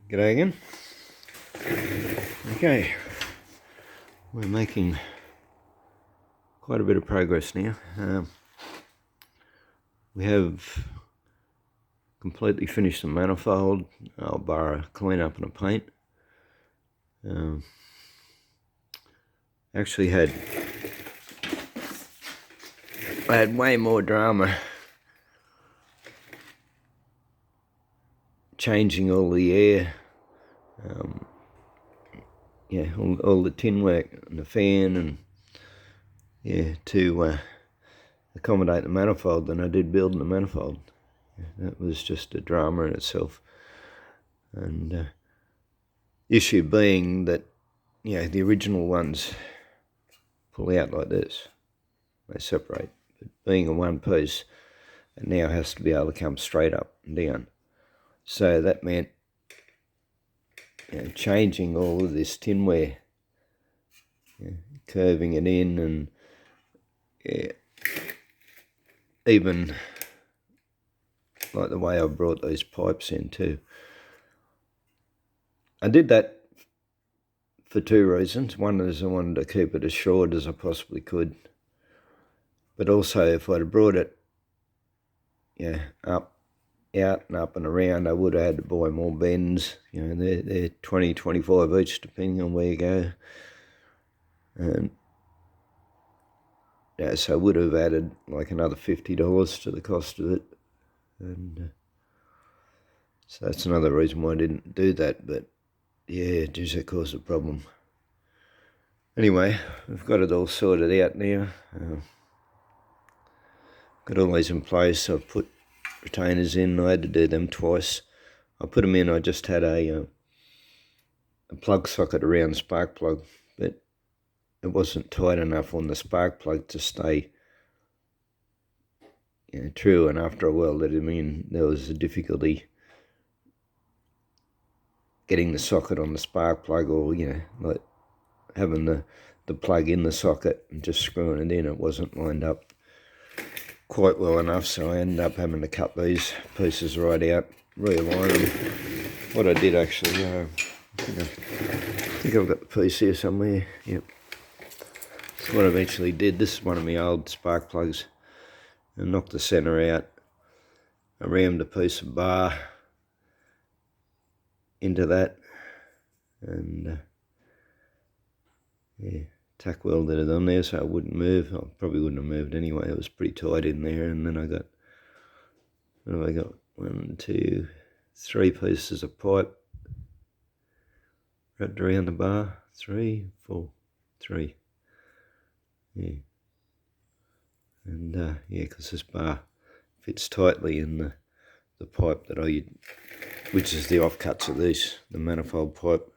G'day again. Okay, we're making quite a bit of progress now. We have completely finished the manifold. I'll borrow a clean up and a paint. Actually I had way more drama changing all the air, all the tin work and the fan and to accommodate the manifold than I did building the manifold. That was just a drama in itself. And issue being that the original ones pull out like this, they separate, but being a one piece, it now has to be able to come straight up and down. So that meant changing all of this tinware, curving it in, and even like the way I brought these pipes in too. I did that for two reasons. One is I wanted to keep it as short as I possibly could, but also if I'd have brought it up, out and up and around, I would have had to buy more bends. They're 20, 25 each depending on where you go. And so I would have added like another $50 to the cost of it. And so that's another reason why I didn't do that. But geez, that caused a problem. Anyway, we've got it all sorted out now. Got all these in place. I've put retainers in. I had to do them twice. I put them in. I just had a plug socket around the spark plug, but it wasn't tight enough on the spark plug to stay true. And after I welded them in, there was a difficulty getting the socket on the spark plug, or like having the plug in the socket and just screwing it in. It wasn't lined up quite well enough, so I ended up having to cut these pieces right out, realign them. What I did actually, I think I've got the piece here somewhere. Yep. So what I eventually did, this is one of my old spark plugs, and knocked the centre out. I rammed a piece of bar into that, and tack welded it on there so it wouldn't move. I probably wouldn't have moved anyway. It was pretty tight in there. And then I got 1, 2, 3 pieces of pipe wrapped around the bar. 3, 4, 3. And because this bar fits tightly in the pipe that I use, which is the offcuts of these, the manifold pipe.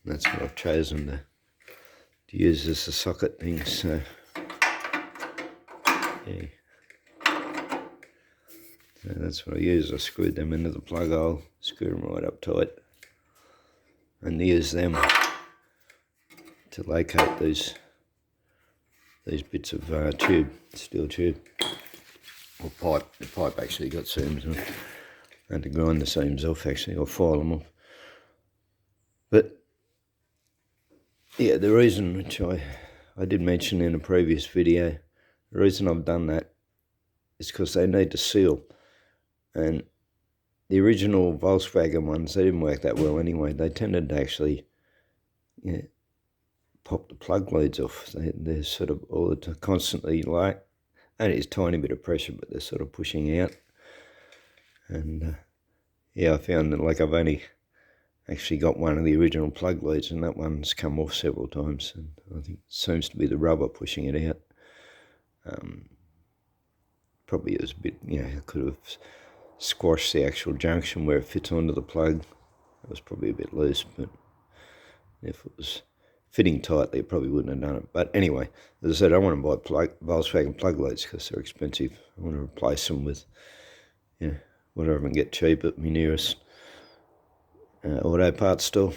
And that's what I've chosen to use as a socket thing. So so that's what I use. I screwed them into the plug hole, screw them right up tight, and use them to locate these bits of steel tube or pipe. The pipe actually got seams on it. I had to grind the seams off actually, or file them off. But the reason, which I did mention in a previous video, the reason I've done that is because they need to seal. And the original Volkswagen ones, they didn't work that well anyway. They tended to actually pop the plug leads off. They're sort of all the time, constantly, like, and it's a tiny bit of pressure, but they're sort of pushing out. And I found that, like, I've only actually got one of the original plug leads, and that one's come off several times, and I think it seems to be the rubber pushing it out. Probably it was a bit, I could have squashed the actual junction where it fits onto the plug. It was probably a bit loose, but if it was fitting tightly, it probably wouldn't have done it. But anyway, as I said, I want to buy Volkswagen plug leads because they're expensive. I want to replace them with whatever I can get cheap at my nearest auto parts store.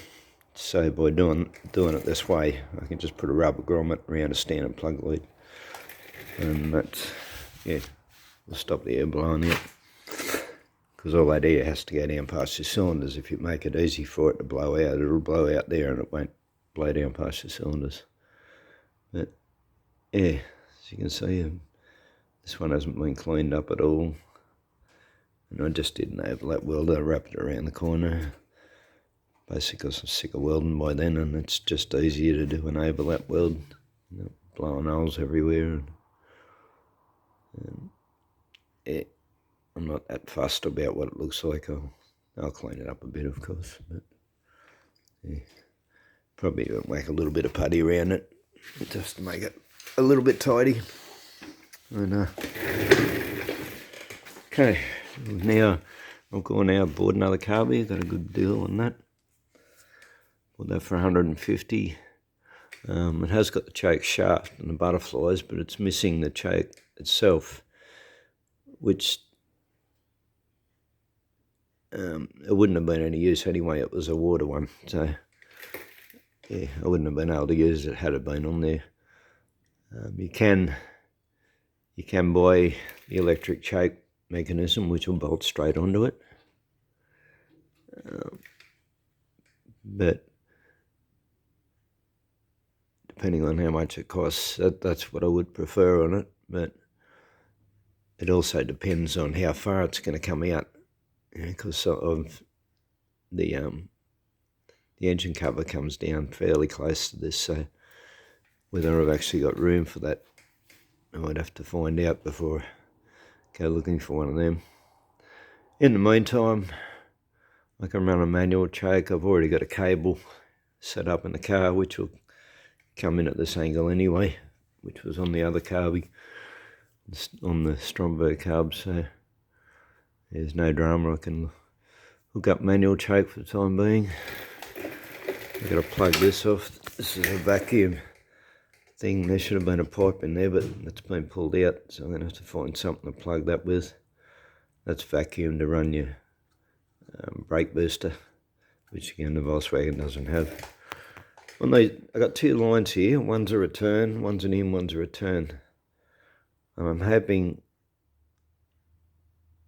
So by doing it this way, I can just put a rubber grommet around a standard plug lead, and that's will stop the air blowing out. because all that air has to go down past your cylinders. If you make it easy for it to blow out, it'll blow out there and it won't blow down past your cylinders. But yeah, as you can see, this one hasn't been cleaned up at all. And I just did an overlap welder, I wrapped it around the corner. Basically, I was sick of welding by then, and it's just easier to do an overlap weld. You know, blowing holes everywhere. And yeah, I'm not that fussed about what it looks like. I'll clean it up a bit, of course. But yeah, probably whack a little bit of putty around it just to make it a little bit tidy. And okay, now I've gone out, bought another carby. Got a good deal on that. Bought that for 150. It has got the choke shaft and the butterflies, but it's missing the choke itself, which it wouldn't have been any use anyway. It was a water one, so yeah, I wouldn't have been able to use it had it been on there. You can buy the electric choke mechanism, which will bolt straight onto it, but depending on how much it costs, that's what I would prefer on it. But it also depends on how far it's going to come out, because of the engine cover comes down fairly close to this, so whether I've actually got room for that, I might have to find out before I go looking for one of them. In the meantime, I can run a manual choke. I've already got a cable set up in the car, which will come in at this angle anyway, which was on the other carby, on the Stromberg carb, so there's no drama. I can hook up manual choke for the time being. I've got to plug this off. This is a vacuum thing. There should have been a pipe in there, but it's been pulled out, so I'm going to have to find something to plug that with. That's vacuum to run your brake booster, which again the Volkswagen doesn't have. I got two lines here. One's a return, one's an in, one's a return. And I'm hoping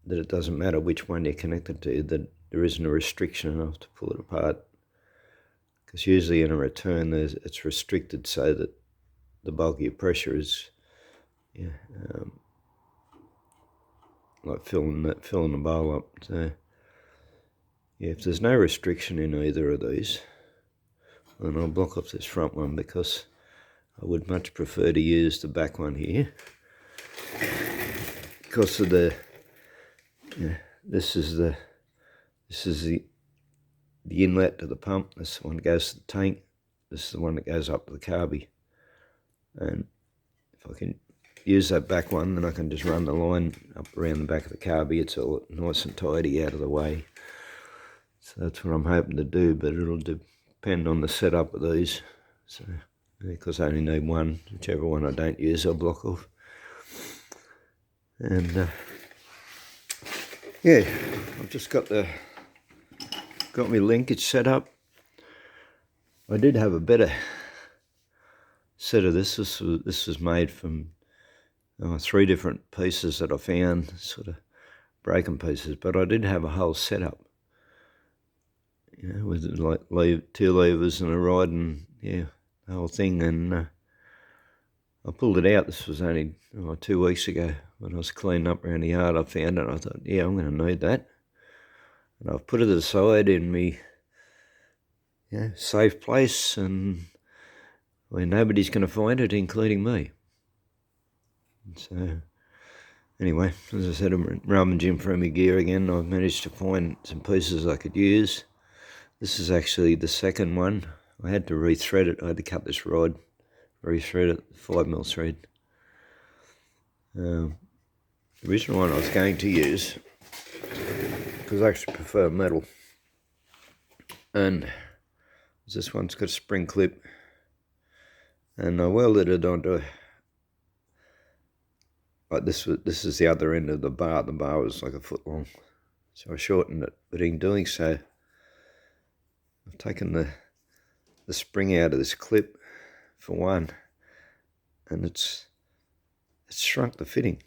that it doesn't matter which one you're connected to, that there isn't a restriction enough to pull it apart. Because usually in a return, it's restricted so that the bulk of your pressure is, like filling the bowl up. So yeah, if there's no restriction in either of these, then I'll block off this front one, because I would much prefer to use the back one here, because of the this is the inlet to the pump. This one goes to the tank. This is the one that goes up to the carby. And if I can use that back one, then I can just run the line up around the back of the carby. It's all nice and tidy out of the way. So that's what I'm hoping to do, but it'll depend on the setup of these. So because I only need one, whichever one I don't use, I'll block off. And yeah, I've just got my linkage set up. I did have a better set of this. This was made from 3 different pieces that I found, sort of broken pieces, but I did have a whole setup, with like 2 levers and a rod and the whole thing. And I pulled it out. This was only 2 weeks ago when I was cleaning up around the yard. I found it and I thought, yeah, I'm going to need that. And I've put it aside in me safe place, and where nobody's going to find it, including me. So anyway, as I said, I'm rummaging through my gear again. I've managed to find some pieces I could use. This is actually the second one. I had to rethread it. I had to cut this rod, rethread it, 5mm thread. The original one I was going to use, because I actually prefer metal, and this one's got a spring clip, and I welded it onto, like this is the other end of the bar. The bar was like 1 foot long, so I shortened it. But in doing so, I've taken the spring out of this clip for one, and it's shrunk the fitting.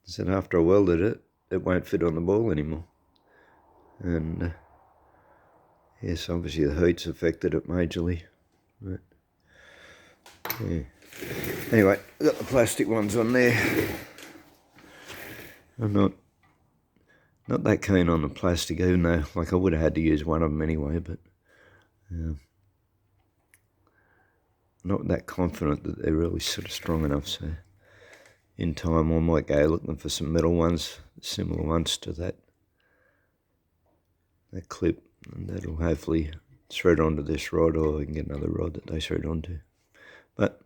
So after I welded it, it won't fit on the ball anymore. And yes, obviously the heat's affected it majorly. But yeah. Anyway, I've got the plastic ones on there. I'm not that keen on the plastic, even though like I would have had to use one of them anyway, but not that confident that they're really sort of strong enough. So in time I might go looking for some metal ones, similar ones to that clip, and that'll hopefully thread onto this rod, or I can get another rod that they thread onto. But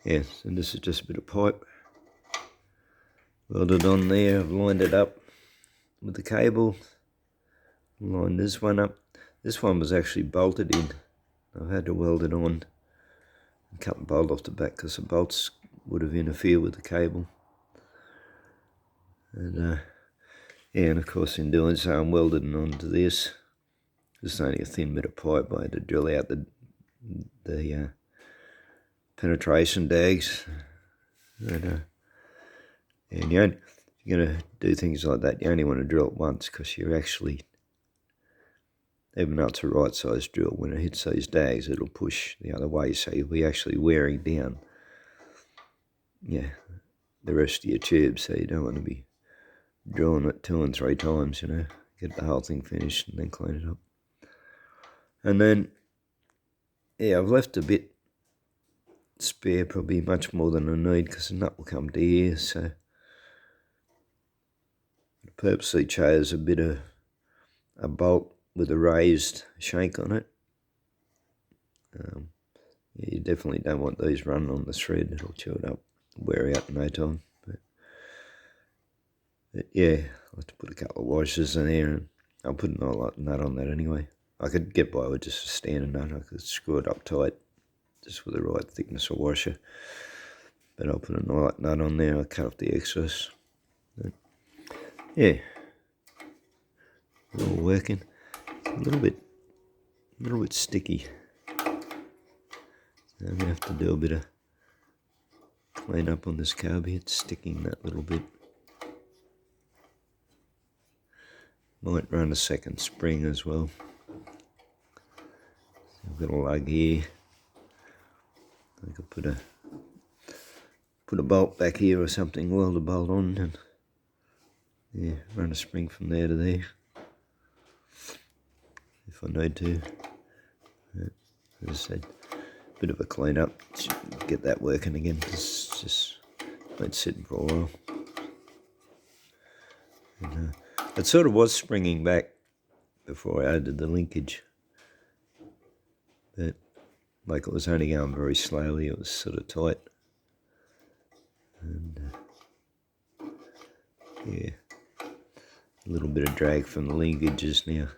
yeah, so this is just a bit of pipe welded on there. I've lined it up with the cable, lined this one up. This one was actually bolted in. I've had to weld it on and cut the bolt off the back because the bolts would have interfered with the cable. And yeah, and of course in doing so I'm welding onto this. It's only a thin bit of pipe. I had to drill out the penetration dags. And you're going to do things like that, you only want to drill it once, because you're actually, even though it's a right size drill, when it hits those dags it'll push the other way, so you'll be actually wearing down the rest of your tube. So you don't want to be drilling it 2 and 3 times, get the whole thing finished and then clean it up. And then I've left a bit spare, probably much more than I need, because the nut will come to here. So I purposely chose a bit of a bolt with a raised shank on it. You definitely don't want these running on the thread, it'll chew it up, wear out in no time. But yeah, I'll have to put a couple of washers in there, and I'll put an oil nut on that anyway. I could get by with just a standard nut. I could screw it up tight, just with the right thickness of washer. But I'll put an oil nut on there. I'll cut off the excess. But yeah, it's all working. It's a little bit sticky. So I'm gonna have to do a bit of clean up on this carby. It's sticking that little bit. Might run a second spring as well. I've got a lug here. I could put a bolt back here or something, weld a bolt on, and run a spring from there to there if I need to. But as I said, a bit of a clean up, get that working again. It's just been sitting for a while. And, it sort of was springing back before I added the linkage, but like it was only going very slowly, it was sort of tight. And a little bit of drag from the linkages now.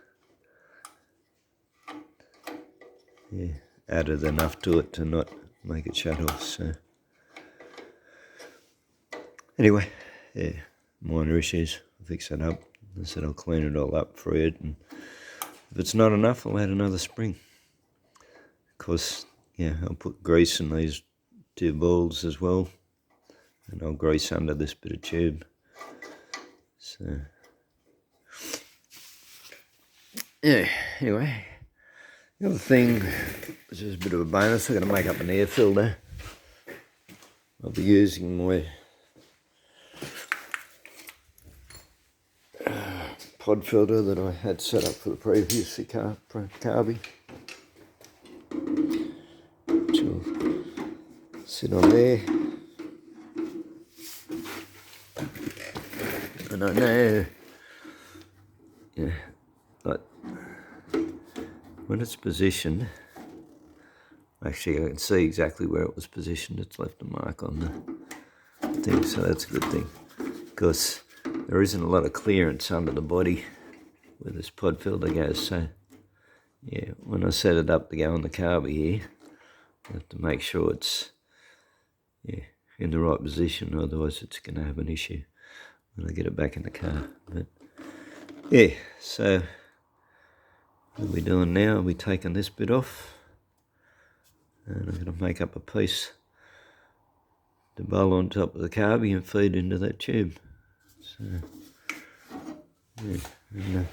Added enough to it to not make it shut off. So anyway, minor issues. I'll fix that up. I said I'll clean it all up for it, and if it's not enough, I'll add another spring. Of course, I'll put grease in these 2 balls as well, and I'll grease under this bit of tube. So anyway, the other thing, which is a bit of a bonus, I'm going to make up an air filter. I'll be using my pod filter that I had set up for the previous carby, which will sit on there. And I know, like when it's positioned, actually I can see exactly where it was positioned. It's left a mark on the thing, so that's a good thing, because there isn't a lot of clearance under the body where this pod filter goes. So when I set it up to go on the carby here, I have to make sure it's in the right position, otherwise it's going to have an issue when I get it back in the car. But so what we're doing now, we're taking this bit off, and I'm going to make up a piece to bowl on top of the carby and feed into that tube. So Yeah. And,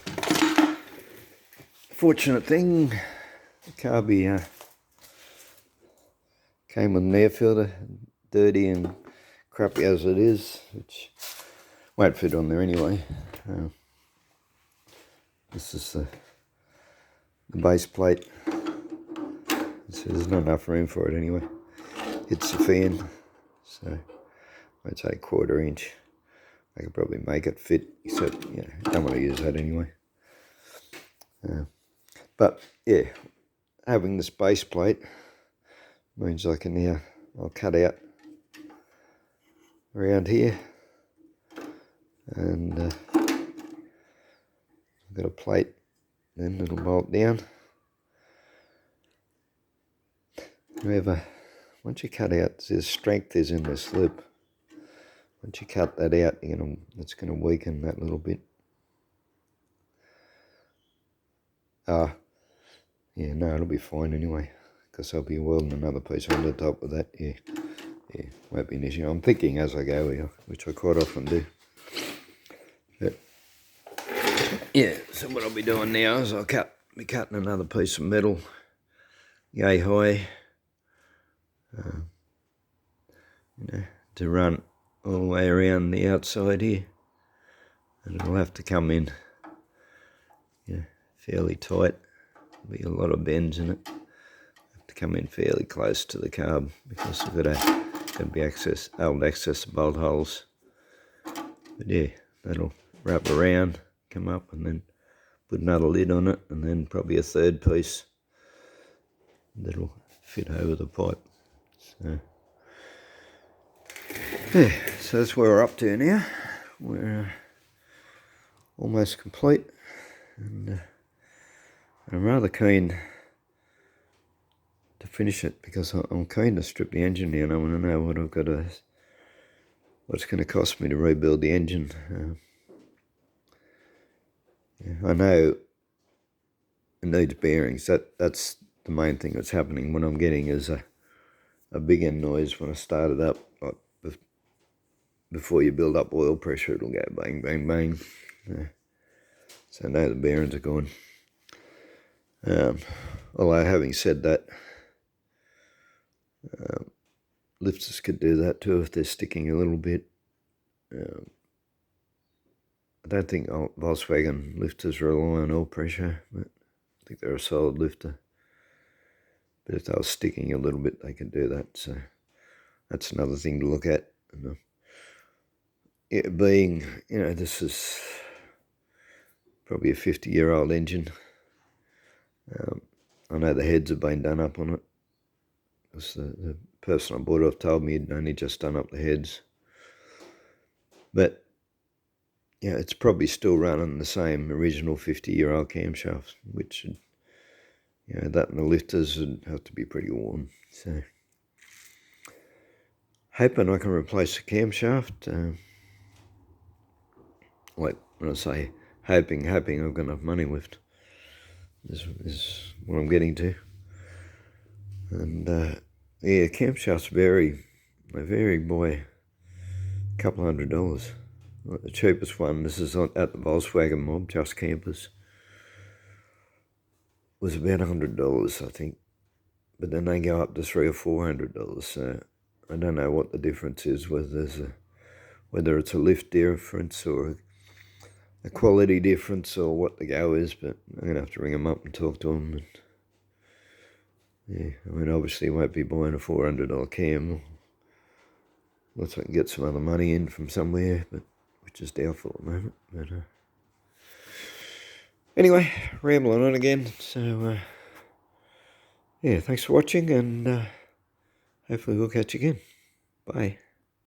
fortunate thing, the carby came with an air filter, dirty and crappy as it is, which won't fit on there anyway. This is the base plate. So there's not enough room for it anyway. It's the fan, so I'd say 1/4 inch. I could probably make it fit, except I don't want to use that anyway. But yeah, having this base plate means I can I'll cut out around here, and I've got a plate, then it'll bolt down. However, once you cut out, there's strength is in this loop. Once you cut that out, it's going to weaken that little bit. Yeah, no, it'll be fine anyway, because I'll be welding another piece on the top of that. Yeah, won't be an issue. I'm thinking as I go here, which I quite often do. But yeah, so what I'll be doing now is I'll be cutting another piece of metal, yay high, to run all the way around the outside here, and it'll have to come in fairly tight. There'll be a lot of bends in it. Have to come in fairly close to the carb, because I've got to be able to access the bolt holes. But yeah, that'll wrap around, come up, and then put another lid on it, and then probably a third piece that'll fit over the pipe. So yeah, so that's where we're up to now. We're almost complete, and I'm rather keen to finish it, because I'm keen to strip the engine down. I want to know what's going to cost me to rebuild the engine. I know it needs bearings. That's the main thing that's happening. What I'm getting is a big end noise when I start it up. Like before you build up oil pressure, it'll go bang, bang, bang. So I know the bearings are gone. Although having said that, lifters could do that too if they're sticking a little bit. I don't think Volkswagen lifters rely on oil pressure, but I think they're a solid lifter. But if they were sticking a little bit, they could do that. So that's another thing to look at. It being, this is probably a 50-year-old engine. I know the heads have been done up on it. Because the person I bought it off told me he'd only just done up the heads. But it's probably still running the same original 50-year-old camshaft, which, that and the lifters would have to be pretty worn. So, hoping I can replace the camshaft. Like when I say hoping I've got enough money left. Is what I'm getting to. And camshafts vary. They vary by a couple $100. Like the cheapest one, this is at the Volkswagen Mob, Just Campers, was about $100, I think. But then they go up to $300 or $400. So I don't know what the difference is, whether it's a lift difference or a quality difference or what the go is. But I'm going to have to ring them up and talk to them. And, obviously won't be buying a $400 cam unless I can get some other money in from somewhere, but which is doubtful at the moment. But anyway, rambling on again. So thanks for watching, and hopefully we'll catch you again. Bye.